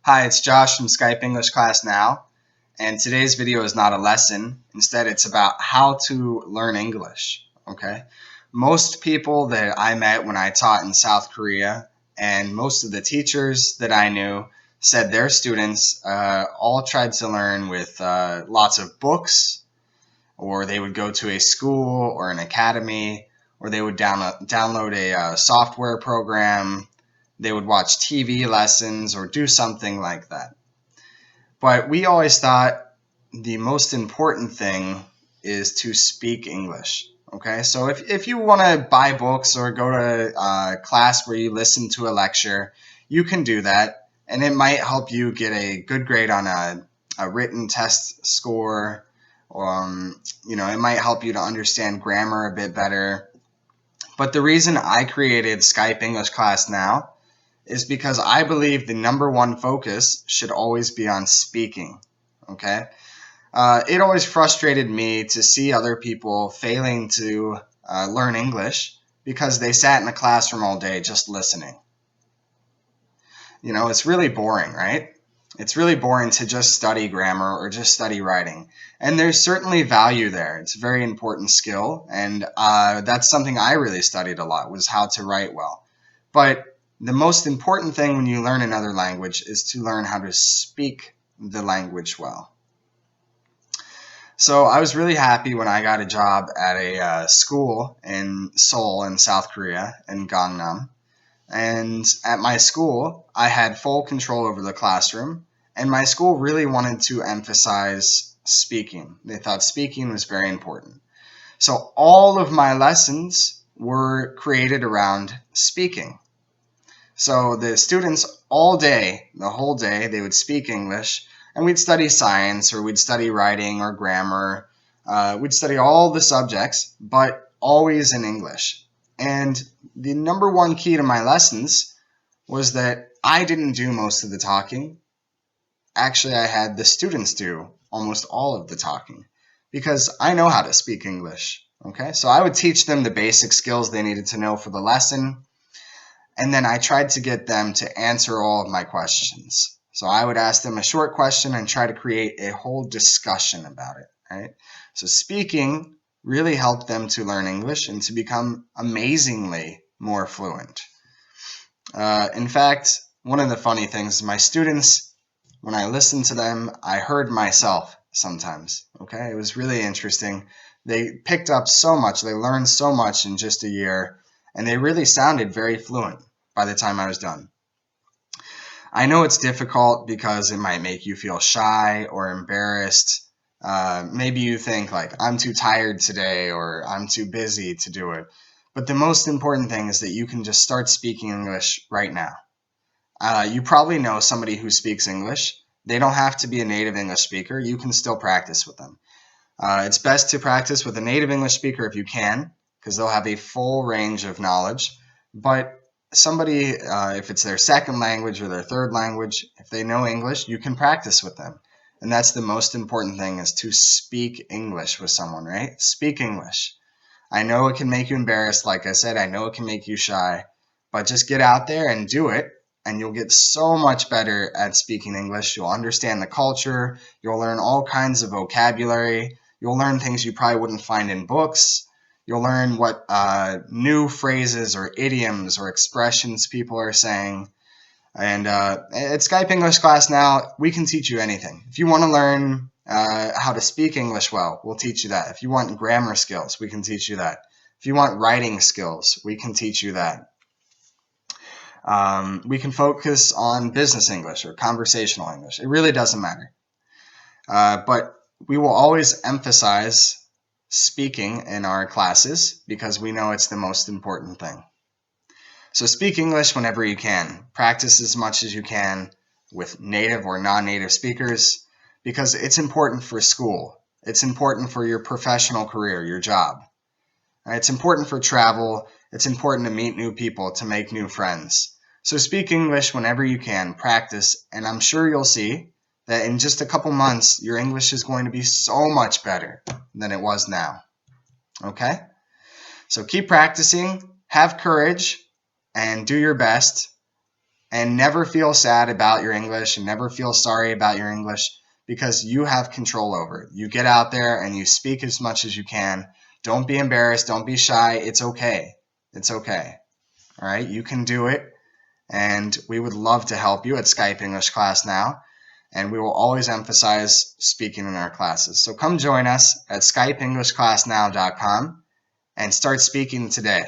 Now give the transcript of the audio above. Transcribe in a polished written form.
Hi, it's Josh from Skype English Class Now, and today's video is not a lesson. Instead, it's about how to learn English, okay? Most people that I met when I taught in South Korea and most of the teachers that I knew said their students all tried to learn with lots of books, or they would go to a school or an academy, or they would download a software program. They would watch TV lessons or do something like that. But we always thought the most important thing is to speak English. Okay, so if you want to buy books or go to a class where you listen to a lecture, you can do that, and it might help you get a good grade on a written test score. It might help you to understand grammar a bit better. But the reason I created Skype English Class Now is because I believe the number one focus should always be on speaking, okay? It always frustrated me to see other people failing to learn English because they sat in a classroom all day just listening. It's really boring, right? It's really boring to just study grammar or just study writing. And there's certainly value there. It's a very important skill, and that's something I really studied a lot, was how to write well. But the most important thing when you learn another language is to learn how to speak the language well. So I was really happy when I got a job at a school in Seoul in South Korea, in Gangnam. And at my school, I had full control over the classroom, and my school really wanted to emphasize speaking. They thought speaking was very important. So all of my lessons were created around speaking. So the students all day, the whole day, they would speak English, and we'd study science, or we'd study writing or grammar. We'd study all the subjects, but always in English. And the number one key to my lessons was that I didn't do most of the talking. Actually, I had the students do almost all of the talking because I know how to speak English. Okay, so I would teach them the basic skills they needed to know for the lesson, and then I tried to get them to answer all of my questions. So I would ask them a short question and try to create a whole discussion about it, right? So speaking really helped them to learn English and to become amazingly more fluent. In fact, one of the funny things is my students, when I listened to them, I heard myself sometimes, okay? It was really interesting. They picked up so much, they learned so much in just a year, and they really sounded very fluent by the time I was done. I know it's difficult because it might make you feel shy or embarrassed. Maybe you think like, I'm too tired today, or I'm too busy to do it. But the most important thing is that you can just start speaking English right now. You probably know somebody who speaks English. They don't have to be a native English speaker. You can still practice with them. It's best to practice with a native English speaker if you can, because they'll have a full range of knowledge. But somebody, if it's their second language or their third language, if they know English, you can practice with them. And that's the most important thing, is to speak English with someone, right? Speak English. I know it can make you embarrassed, like I said. I know it can make you shy. But just get out there and do it, and you'll get so much better at speaking English. You'll understand the culture. You'll learn all kinds of vocabulary. You'll learn things you probably wouldn't find in books. You'll learn what new phrases or idioms or expressions people are saying. And at Skype English Class Now, we can teach you anything. If you want to learn how to speak English well, we'll teach you that. If you want grammar skills, we can teach you that. If you want writing skills, we can teach you that. We can focus on business English or conversational English. It really doesn't matter. But we will always emphasize speaking in our classes because we know it's the most important thing. So speak English whenever you can. Practice as much as you can with native or non-native speakers because it's important for school. It's important for your professional career, your job. It's important for travel. It's important to meet new people, to make new friends. So speak English whenever you can. Practice, and I'm sure you'll see that in just a couple months, your English is going to be so much better than it was now. Okay? So keep practicing, have courage, and do your best. And never feel sad about your English and never feel sorry about your English, because you have control over it. You get out there and you speak as much as you can. Don't be embarrassed. Don't be shy. It's okay. It's okay. All right? You can do it. And we would love to help you at Skype English Class Now. And we will always emphasize speaking in our classes. So come join us at skypeenglishclassnow.com and start speaking today.